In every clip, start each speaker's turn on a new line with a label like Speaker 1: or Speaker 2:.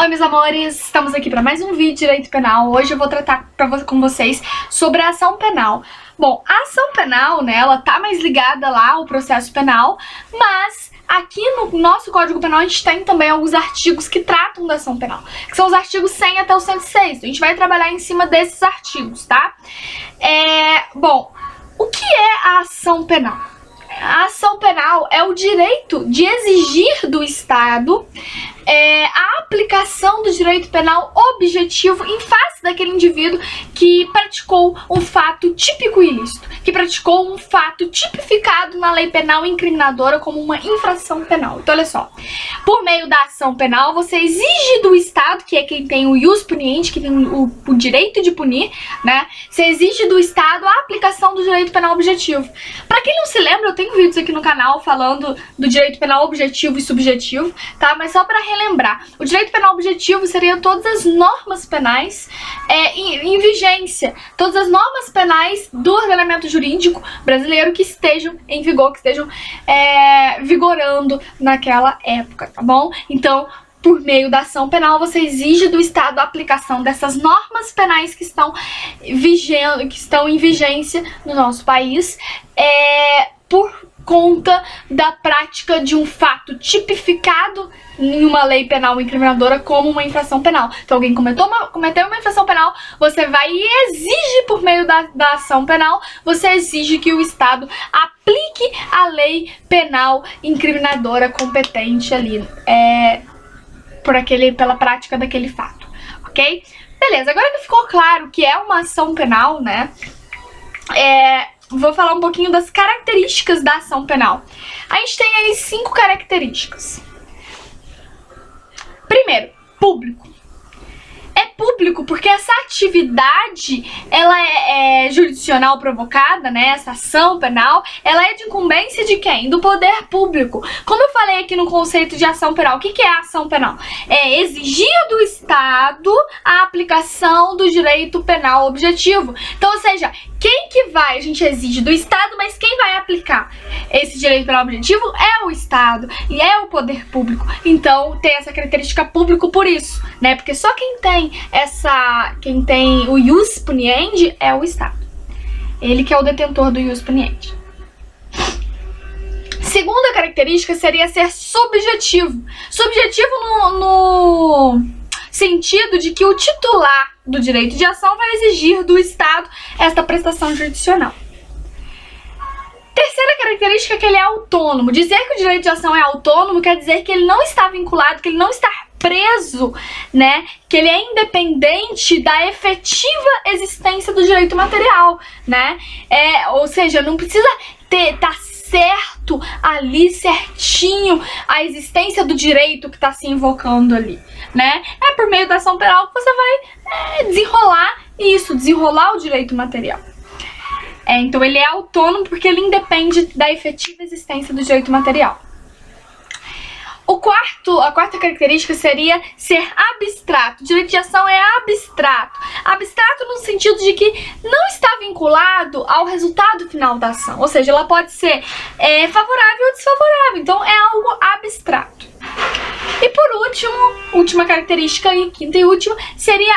Speaker 1: Oi, meus amores, estamos aqui para mais um vídeo de Direito Penal. Hoje eu vou tratar com vocês sobre a ação penal. Bom, a ação penal, né, ela tá mais ligada lá ao processo penal, mas aqui no nosso Código Penal a gente tem também alguns artigos que tratam da ação penal, que são os artigos 100 até o 106. A gente vai trabalhar em cima desses artigos, tá? Bom, o que é a ação penal? A ação penal é o direito de exigir do Estado a aplicação do direito penal objetivo em face daquele indivíduo que praticou um fato típico e ilícito, que praticou um fato tipificado na lei penal incriminadora como uma infração penal. Então, olha só, por meio da ação penal, você exige do Estado, que é quem tem o ius puniente, que tem o direito de punir, né? Você exige do Estado a aplicação do direito penal objetivo. Pra quem não se lembra, eu tenho vídeos aqui no canal falando do direito penal objetivo e subjetivo, tá? Mas só pra relembrar, o direito penal objetivo seria todas as normas penais em vigência, todas as normas penais do ordenamento jurídico brasileiro que estejam em vigor, que estejam vigorando naquela época, tá bom? Então, por meio da ação penal, você exige do Estado a aplicação dessas normas penais que estão em vigência no nosso país, por conta da prática de um fato tipificado em uma lei penal incriminadora como uma infração penal. Então, alguém cometeu uma infração penal, você vai e exige, por meio da ação penal, você exige que o Estado aplique a lei penal incriminadora competente ali, pela prática daquele fato, ok? Beleza, agora que ficou claro que é uma ação penal, né, vou falar um pouquinho das características da ação penal. A gente tem aí 5 características. Primeiro, público. É público porque essa atividade, ela é jurisdicional provocada, né? Essa ação penal, ela é de incumbência de quem? Do poder público. Como eu falei aqui no conceito de ação penal, o que é a ação penal? É exigir do Estado a aplicação do direito penal objetivo. Então, ou seja, quem que vai? A gente exige do Estado, mas quem vai aplicar esse direito penal objetivo é o Estado e é o poder público. Então, tem essa característica público por isso, né? Porque só quem tem o ius puniendi é o Estado. Ele que é o detentor do ius puniendi. Segunda característica seria ser subjetivo. Subjetivo no sentido de que o titular do direito de ação vai exigir do Estado esta prestação jurisdicional. Terceira característica é que ele é autônomo. Dizer que o direito de ação é autônomo quer dizer que ele não está vinculado, que ele não está preso, né? Que ele é independente da efetiva existência do direito material, né? Ou seja, não precisa estar certo ali, certinho, a existência do direito que está se invocando ali, né? É por meio da ação penal que você vai desenrolar o direito material. Então ele é autônomo porque ele independe da efetiva existência do direito material. A quarta característica seria ser abstrato. O direito de ação é abstrato. Abstrato no sentido de que não está vinculado ao resultado final da ação. Ou seja, ela pode ser favorável ou desfavorável. Então é algo abstrato. E por último, última característica e quinta e última, seria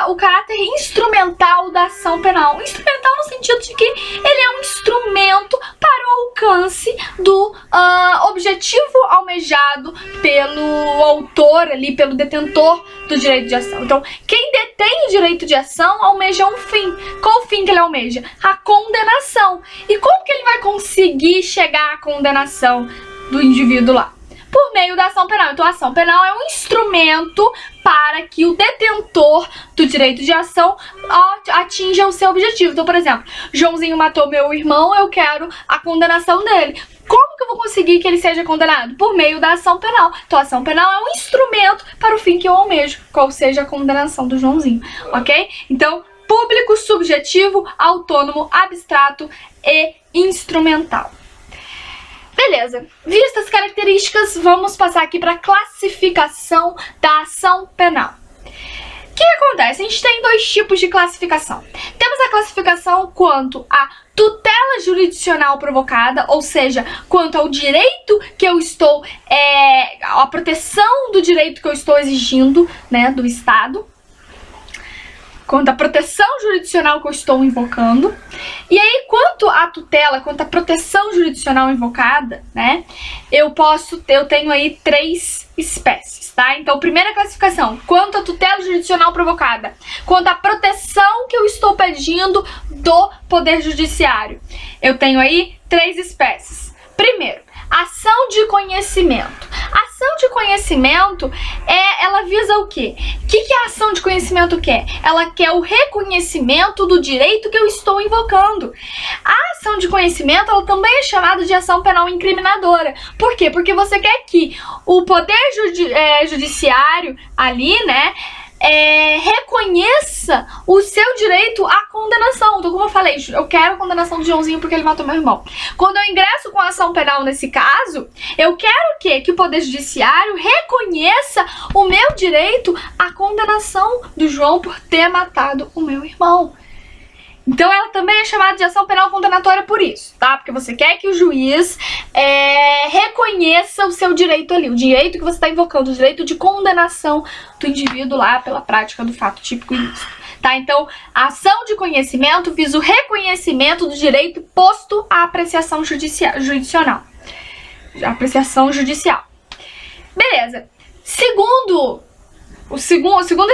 Speaker 1: o caráter instrumental da ação penal. Instrumental no sentido de que ele é um instrumento para o alcance do objetivo almejado pelo autor ali, pelo detentor do direito de ação. Então, quem detém o direito de ação almeja um fim. Qual o fim que ele almeja? A condenação. E como que ele vai conseguir chegar à condenação do indivíduo lá? Por meio da ação penal. Então, a ação penal é um instrumento para que o detentor do direito de ação atinja o seu objetivo. Então, por exemplo, Joãozinho matou meu irmão, eu quero a condenação dele. Como que eu vou conseguir que ele seja condenado? Por meio da ação penal. Então, a ação penal é um instrumento para o fim que eu almejo, qual seja a condenação do Joãozinho, ok? Então, público, subjetivo, autônomo, abstrato e instrumental. Beleza, vistas as características, vamos passar aqui para a classificação da ação penal. O que acontece? A gente tem 2 tipos de classificação. Temos a classificação quanto à tutela jurisdicional provocada, ou seja, quanto ao direito que eu estou, a proteção do direito que eu estou exigindo, né, do Estado, quanto à proteção jurisdicional que eu estou invocando. E aí, quanto à tutela, quanto à proteção jurisdicional invocada, né, eu tenho aí 3 espécies, tá? Então, primeira classificação, quanto à tutela jurisdicional provocada, quanto à proteção que eu estou pedindo do Poder Judiciário, eu tenho aí 3 espécies. Primeiro, ação de conhecimento. Ação de conhecimento, ela visa o quê? O que a ação de conhecimento quer? Ela quer o reconhecimento do direito que eu estou invocando. A ação de conhecimento, ela também é chamada de ação penal incriminadora. Por quê? Porque você quer que o Poder Judiciário ali, né, reconheça o seu direito à condenação. Então, como eu falei, eu quero a condenação do Joãozinho porque ele matou meu irmão. Quando eu ingresso com a ação penal nesse caso, eu quero o quê? Que o Poder Judiciário reconheça o meu direito à condenação do João por ter matado o meu irmão. Então ela também é chamada de ação penal condenatória por isso, tá? Porque você quer que o juiz reconheça o seu direito ali, o direito que você está invocando, o direito de condenação do indivíduo lá pela prática do fato típico ilícito, tá? Então, a ação de conhecimento visa o reconhecimento do direito posto à apreciação judicial. Apreciação judicial. Beleza. Segunda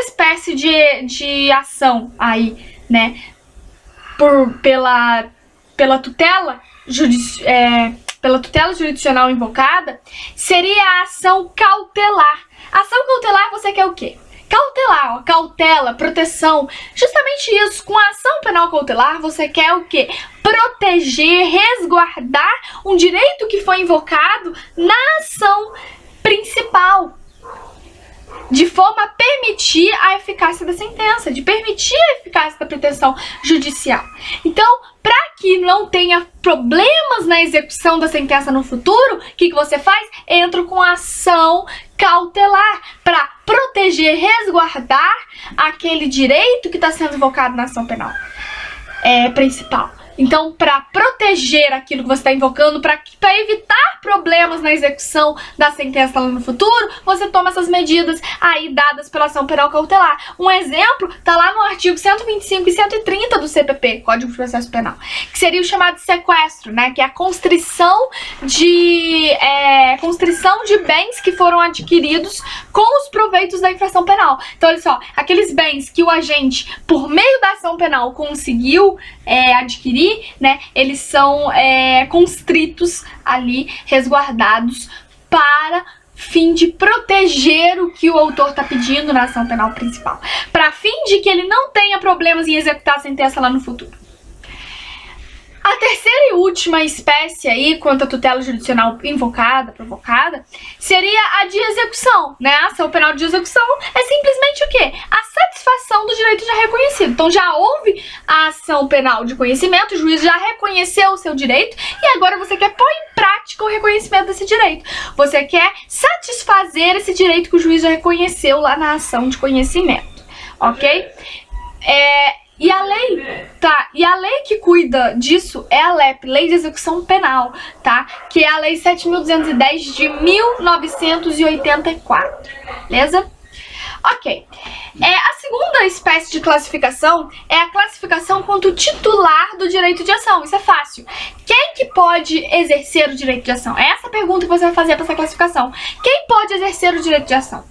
Speaker 1: espécie de ação aí, né? Pela tutela jurisdicional invocada, seria a ação cautelar. A ação cautelar, você quer o quê? Cautelar, ó, cautela, proteção, justamente isso. Com a ação penal cautelar, você quer o quê? Proteger, resguardar um direito que foi invocado na ação principal, de forma a permitir a eficácia da sentença, de permitir a eficácia da pretensão judicial. Então, para que não tenha problemas na execução da sentença no futuro, o que você faz? Entra com a ação cautelar para proteger, resguardar aquele direito que está sendo invocado na ação penal principal. Então, para proteger aquilo que você está invocando, para evitar problemas na execução da sentença lá no futuro, você toma essas medidas aí dadas pela ação penal cautelar. Um exemplo está lá no artigo 125 e 130 do CPP, Código de Processo Penal, que seria o chamado sequestro, né? Que é a constrição de bens que foram adquiridos com os proveitos da infração penal. Então, olha só, aqueles bens que o agente, por meio da ação penal, conseguiu adquirir, né, eles são constritos ali, resguardados para fim de proteger o que o autor está pedindo na ação penal principal, para fim de que ele não tenha problemas em executar a sentença lá no futuro. A terceira e última espécie aí, quanto à tutela jurisdicional provocada, seria a de execução, né? A ação penal de execução é simplesmente o quê? A satisfação do direito já reconhecido. Então já houve a ação penal de conhecimento, o juiz já reconheceu o seu direito e agora você quer pôr em prática o reconhecimento desse direito. Você quer satisfazer esse direito que o juiz já reconheceu lá na ação de conhecimento, ok? E a lei que cuida disso é a LEP, Lei de Execução Penal, tá? Que é a Lei 7.210 de 1984, beleza? Ok. A segunda espécie de classificação é a classificação quanto titular do direito de ação. Isso é fácil. Quem que pode exercer o direito de ação? É essa pergunta que você vai fazer para essa classificação. Quem pode exercer o direito de ação?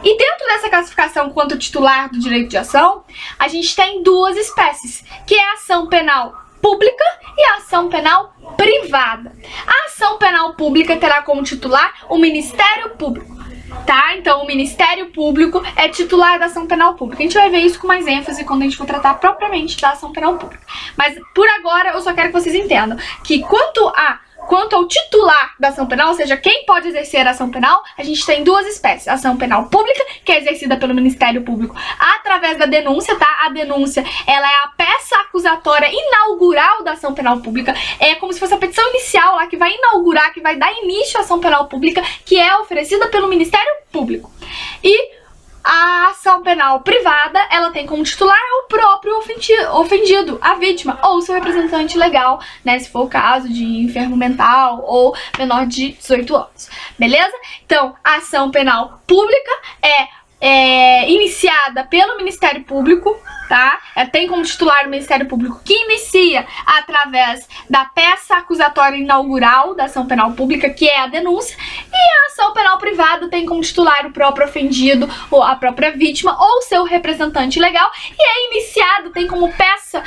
Speaker 1: E dentro dessa classificação quanto titular do direito de ação, a gente tem 2 espécies, que é a ação penal pública e a ação penal privada. A ação penal pública terá como titular o Ministério Público. Tá? Então, o Ministério Público é titular da ação penal pública. A gente vai ver isso com mais ênfase quando a gente for tratar propriamente da ação penal pública. Mas, por agora, eu só quero que vocês entendam que quanto ao titular da ação penal, ou seja, quem pode exercer a ação penal, a gente tem 2 espécies. A ação penal pública, que é exercida pelo Ministério Público através da denúncia, tá? A denúncia, ela é a peça acusatória inaugural da ação penal pública. É como se fosse a petição inicial lá, que vai inaugurar, que vai dar início à ação penal pública, que é oferecida pelo Ministério Público. E A ação penal privada, ela tem como titular o próprio ofendido, a vítima, ou seu representante legal, né, se for o caso de enfermo mental ou menor de 18 anos, beleza? Então, a ação penal pública é iniciada pelo Ministério Público, tá? Tem como titular o Ministério Público, que inicia através da peça acusatória inaugural da ação penal pública, que é a denúncia, e a ação penal privada tem como titular o próprio ofendido, ou a própria vítima, ou seu representante legal, e é iniciado, tem como peça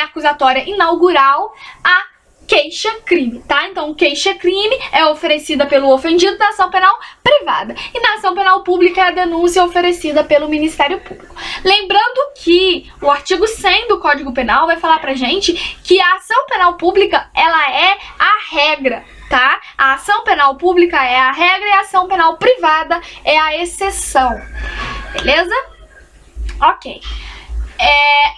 Speaker 1: acusatória inaugural a queixa-crime, tá? Então, queixa-crime é oferecida pelo ofendido na ação penal privada. E na ação penal pública é a denúncia oferecida pelo Ministério Público. Lembrando que o artigo 100 do Código Penal vai falar pra gente que a ação penal pública, ela é a regra, tá? A ação penal pública é a regra e a ação penal privada é a exceção. Beleza? Ok.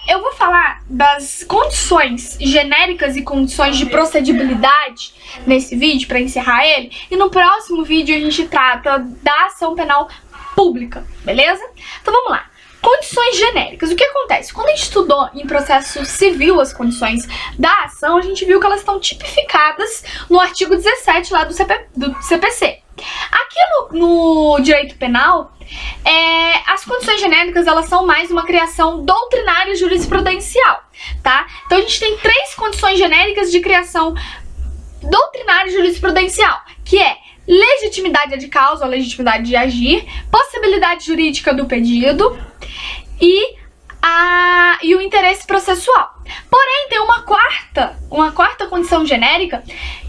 Speaker 1: Eu vou falar das condições genéricas e condições de procedibilidade nesse vídeo, para encerrar ele, e no próximo vídeo a gente trata da ação penal pública, beleza? Então vamos lá. Condições genéricas. O que acontece? Quando a gente estudou em processo civil as condições da ação, a gente viu que elas estão tipificadas no artigo 17 lá do CPC. Aqui no direito penal, as condições genéricas, elas são mais uma criação doutrinária e jurisprudencial, tá? Então a gente tem 3 condições genéricas de criação doutrinária e jurisprudencial, que é legitimidade de causa ou legitimidade de agir, possibilidade jurídica do pedido e o interesse processual. Porém, tem uma quarta condição genérica,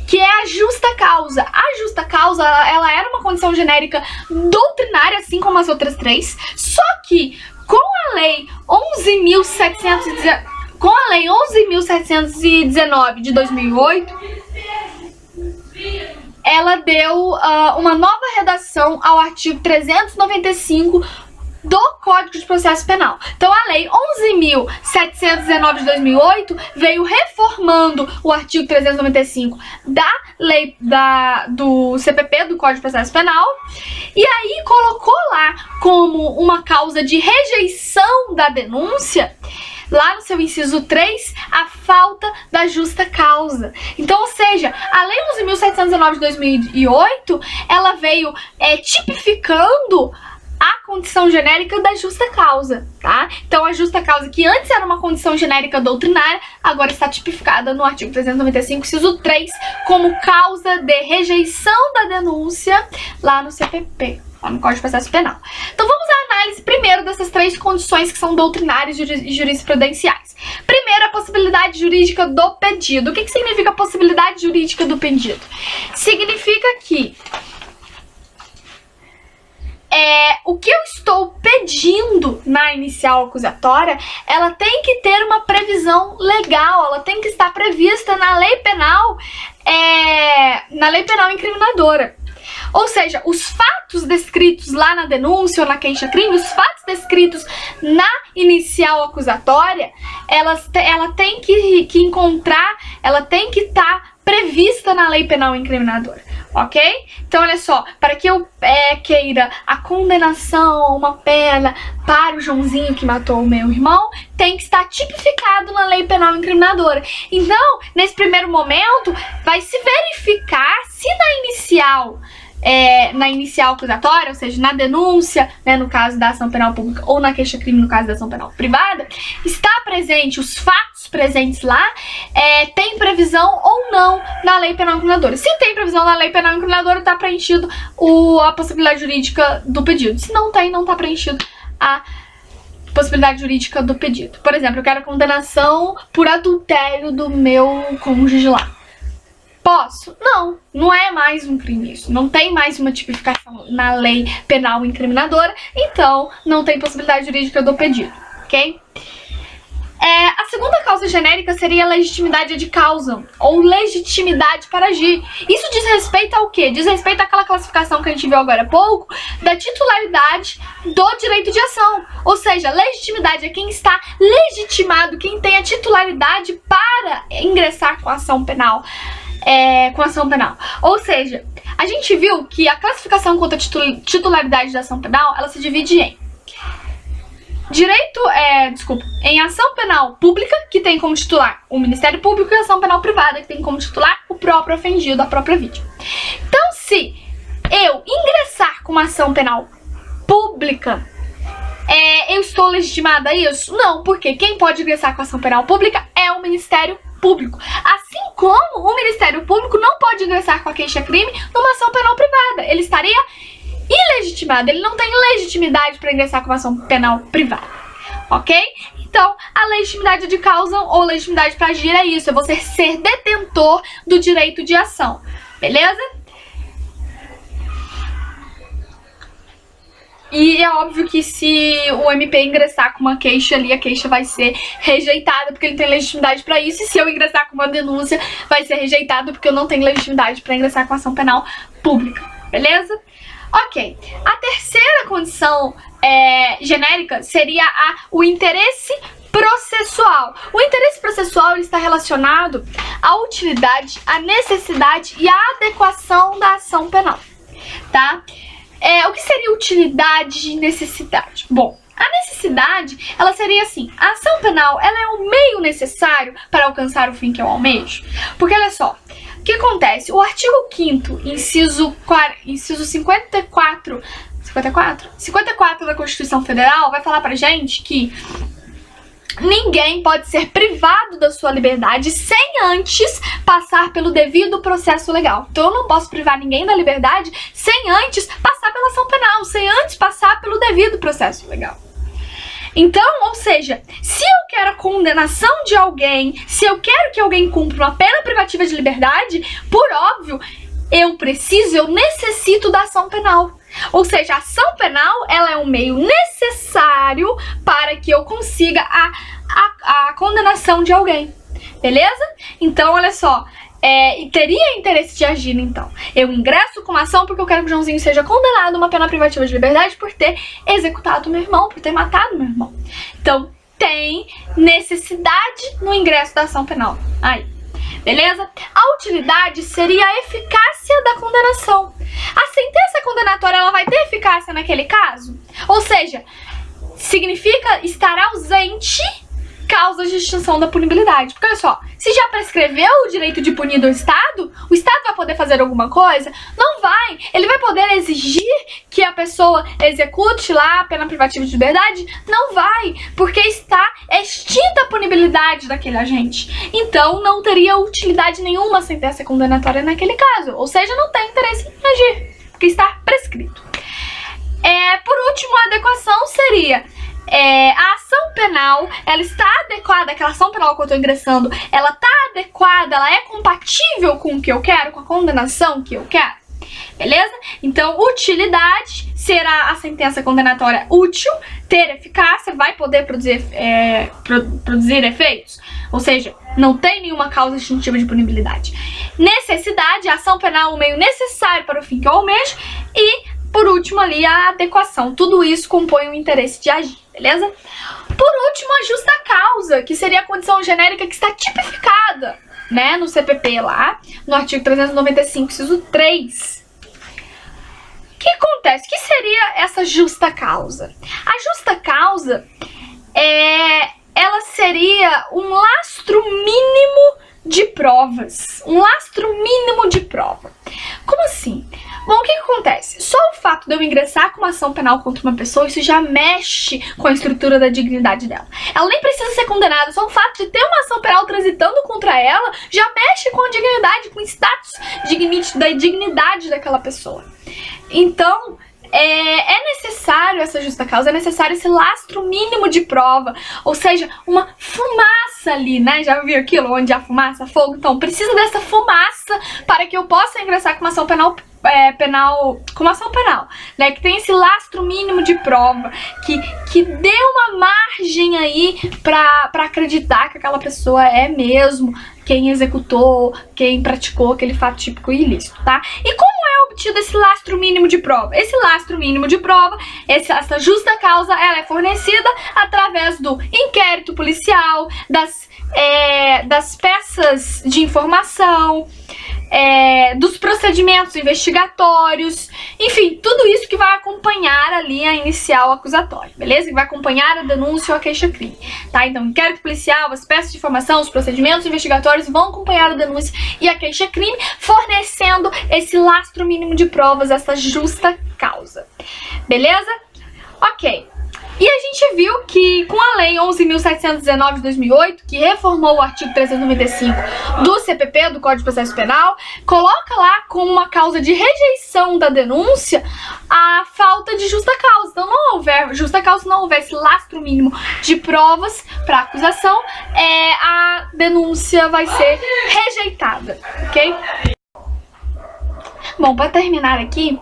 Speaker 1: que é a justa causa. A justa causa, ela era uma condição genérica doutrinária, assim como as outras 3, só que com a Lei 11.719 de 2008, ela deu uma nova redação ao artigo 395 do Código de Processo Penal. Então a Lei 11.719 de 2008 veio reformando o artigo 395 da lei do CPP, do Código de Processo Penal, e aí colocou lá como uma causa de rejeição da denúncia, lá no seu inciso 3, a falta da justa causa. Então, ou seja, a Lei 11.719 de 2008, ela veio tipificando a condição genérica da justa causa, tá? Então, a justa causa, que antes era uma condição genérica doutrinária, agora está tipificada no artigo 395, inciso 3, como causa de rejeição da denúncia lá no CPP, lá no Código de Processo Penal. Então, vamos à análise primeiro dessas 3 condições que são doutrinárias e jurisprudenciais. Primeiro, a possibilidade jurídica do pedido. O que significa possibilidade jurídica do pedido? Significa que o que eu estou pedindo na inicial acusatória, ela tem que ter uma previsão legal, ela tem que estar prevista na lei penal incriminadora. Ou seja, os fatos descritos lá na denúncia ou na queixa-crime, os fatos descritos na inicial acusatória, ela tem que encontrar, ela tem que estar prevista na lei penal incriminadora, ok? Então, olha só, para que eu queira a condenação, uma pena para o Joãozinho que matou o meu irmão, tem que estar tipificado na lei penal incriminadora. Então, nesse primeiro momento, vai se verificar se na inicial acusatória, ou seja, na denúncia, né, no caso da ação penal pública, ou na queixa-crime, no caso da ação penal privada, está presente, os fatos presentes lá, tem previsão ou não na lei penal incriminadora. Se tem previsão na lei penal incriminadora, está preenchido a possibilidade jurídica do pedido. Se não tem, não está preenchido a possibilidade jurídica do pedido. Por exemplo, eu quero a condenação por adultério do meu cônjuge lá. Posso? Não, não é mais um crime isso. Não tem mais uma tipificação na lei penal incriminadora, então não tem possibilidade jurídica do pedido, ok? A segunda causa genérica seria a legitimidade de causa, ou legitimidade para agir. Isso diz respeito ao quê? Diz respeito àquela classificação que a gente viu agora há pouco, da titularidade do direito de ação. Ou seja, legitimidade é quem está legitimado, quem tem a titularidade para ingressar com a ação penal. Ou seja, a gente viu que a classificação quanto à titularidade da ação penal, ela se divide em em ação penal pública, que tem como titular o Ministério Público, e ação penal privada, que tem como titular o próprio ofendido, a própria vítima. Então, se eu ingressar com uma ação penal pública, eu estou legitimada a isso? Não, porque quem pode ingressar com ação penal pública é o Ministério Público. Assim como o Ministério Público não pode ingressar com a queixa-crime numa ação penal privada. Ele estaria ilegitimado, ele não tem legitimidade para ingressar com uma ação penal privada, ok? Então, a legitimidade de causa ou legitimidade para agir é isso, é você ser detentor do direito de ação, beleza? E é óbvio que se o MP ingressar com uma queixa ali, a queixa vai ser rejeitada porque ele tem legitimidade para isso. E se eu ingressar com uma denúncia, vai ser rejeitada porque eu não tenho legitimidade para ingressar com ação penal pública, beleza? Ok. A terceira condição genérica seria o interesse processual. O interesse processual ele está relacionado à utilidade, à necessidade e à adequação da ação penal, tá? O que seria utilidade e necessidade? Bom, a necessidade, ela seria assim, a ação penal, ela é o meio necessário para alcançar o fim que eu almejo. Porque, olha só, o que acontece? O artigo 5º, inciso 54 da Constituição Federal vai falar pra gente que ninguém pode ser privado da sua liberdade sem antes passar pelo devido processo legal. Então eu não posso privar ninguém da liberdade sem antes passar pela ação penal, sem antes passar pelo devido processo legal. Então, ou seja, se eu quero a condenação de alguém, se eu quero que alguém cumpra uma pena privativa de liberdade, por óbvio, eu necessito da ação penal. Ou seja, a ação penal, ela é um meio necessário para que eu consiga a condenação de alguém, beleza? Então, olha só, teria interesse de agir, então. Eu ingresso com uma ação porque eu quero que o Joãozinho seja condenado a uma pena privativa de liberdade por ter executado meu irmão, por ter matado meu irmão. Então, tem necessidade no ingresso da ação penal. Aí. Beleza? A utilidade seria a eficácia da condenação. A sentença condenatória, ela vai ter eficácia naquele caso? Ou seja, significa estar ausente causas de extinção da punibilidade. Porque olha só, se já prescreveu o direito de punir do Estado, o Estado vai poder fazer alguma coisa? Não vai. Ele vai poder exigir que a pessoa execute lá a pena privativa de liberdade? Não vai, porque está extinta a punibilidade daquele agente. Então não teria utilidade nenhuma a sentença condenatória naquele caso. Ou seja, não tem interesse em agir, porque está prescrito. Por último, a adequação seria a ação penal, ela está adequada, aquela ação penal que eu estou ingressando, ela está adequada, ela é compatível com o que eu quero, com a condenação que eu quero, beleza? Então, utilidade será a sentença condenatória útil, ter eficácia, vai poder produzir efeitos, ou seja, não tem nenhuma causa extintiva de punibilidade. Necessidade, a ação penal é um meio necessário para o fim que eu almejo, e por último ali a adequação, tudo isso compõe o interesse de agir, beleza? Por último, a justa causa, que seria a condição genérica que está tipificada, né, no CPP lá, no artigo 395, inciso 3. O que acontece? O que seria essa justa causa? A justa causa, ela seria um lastro mínimo de provas, um lastro mínimo de prova. Como assim? Bom, o que acontece? Só o fato de eu ingressar com uma ação penal contra uma pessoa, isso já mexe com a estrutura da dignidade dela. Ela nem precisa ser condenada, só o fato de ter uma ação penal transitando contra ela já mexe com a dignidade, com o status da dignidade daquela pessoa. Então, é necessário essa justa causa, é necessário esse lastro mínimo de prova, ou seja, uma fumaça ali, né? Já viu aquilo onde há fumaça, fogo? Então, precisa dessa fumaça para que eu possa ingressar com uma ação penal, né? Que tem esse lastro mínimo de prova, que dê uma margem aí pra acreditar que aquela pessoa é mesmo quem executou, quem praticou aquele fato típico e ilícito, tá? E como é obtido esse lastro mínimo de prova? Esse lastro mínimo de prova, essa justa causa, ela é fornecida através do inquérito policial, das peças de informação, dos procedimentos investigatórios, enfim, tudo isso que vai acompanhar a linha inicial acusatória, beleza? Que vai acompanhar a denúncia ou a queixa-crime, tá? Então, inquérito policial, as peças de informação, os procedimentos investigatórios vão acompanhar a denúncia e a queixa-crime, fornecendo esse lastro mínimo de provas, essa justa causa, beleza? Ok. E a gente viu que com a Lei 11.719 de 2008, que reformou o artigo 395 do CPP, do Código de Processo Penal, coloca lá como uma causa de rejeição da denúncia a falta de justa causa. Então, não houver justa causa, não houver esse lastro mínimo de provas para acusação, a denúncia vai ser rejeitada, ok? Bom, para terminar aqui,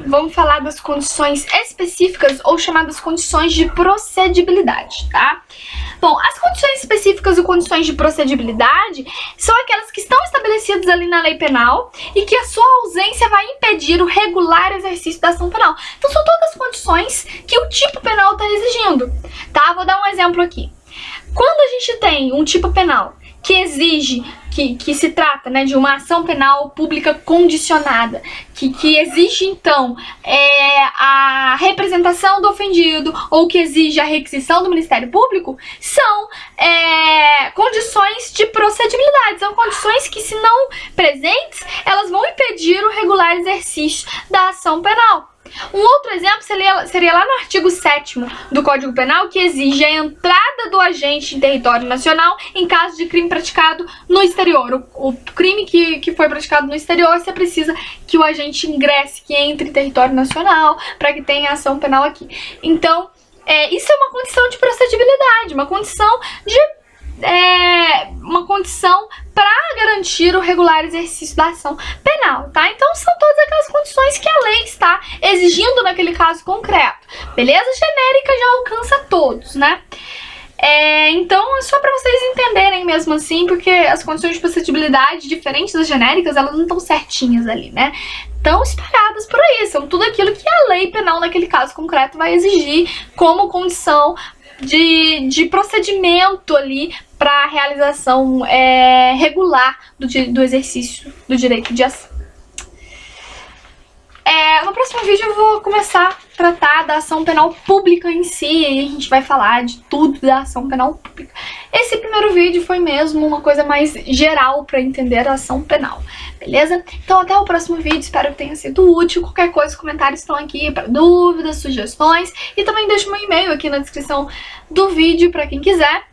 Speaker 1: vamos falar das condições específicas ou chamadas condições de procedibilidade, tá? Bom, as condições específicas ou condições de procedibilidade são aquelas que estão estabelecidas ali na lei penal e que a sua ausência vai impedir o regular exercício da ação penal. Então, são todas as condições que o tipo penal está exigindo, tá? Vou dar um exemplo aqui. Quando a gente tem um tipo penal que exige, que se trata, né, de uma ação penal pública condicionada, que exige, então, a representação do ofendido ou que exige a requisição do Ministério Público, são condições de procedibilidade, são condições que, se não presentes, elas vão impedir o regular exercício da ação penal. Um outro exemplo seria lá no artigo 7º do Código Penal, que exige a entrada do agente em território nacional em caso de crime praticado no exterior. O crime que foi praticado no exterior, você precisa que o agente ingresse, que entre em território nacional, para que tenha ação penal aqui. Então, isso é uma condição de procedibilidade, uma condição para garantir o regular exercício da ação penal, tá? Então são todas aquelas condições que a lei está exigindo naquele caso concreto, beleza? Genérica já alcança todos, né? Então é só para vocês entenderem mesmo assim, porque as condições de procedibilidade, diferentes das genéricas, elas não estão certinhas ali, né? Estão espalhadas por aí, são tudo aquilo que a lei penal naquele caso concreto vai exigir como condição de procedimento ali para a realização regular do exercício do direito de ação. No próximo vídeo eu vou começar a tratar da ação penal pública em si, e a gente vai falar de tudo da ação penal pública. Esse primeiro vídeo foi mesmo uma coisa mais geral para entender a ação penal, beleza? Então até o próximo vídeo, espero que tenha sido útil. Qualquer coisa, os comentários estão aqui para dúvidas, sugestões, e também deixo meu e-mail aqui na descrição do vídeo para quem quiser.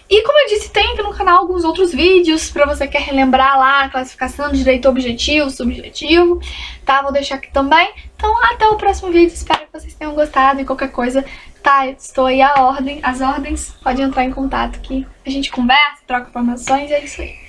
Speaker 1: E como eu disse, tem aqui no canal alguns outros vídeos para você que quer relembrar lá a classificação de direito objetivo, subjetivo, tá? Vou deixar aqui também. Então até o próximo vídeo, espero que vocês tenham gostado, e qualquer coisa, tá? Estou aí às ordens, pode entrar em contato que a gente conversa, troca informações, e é isso aí.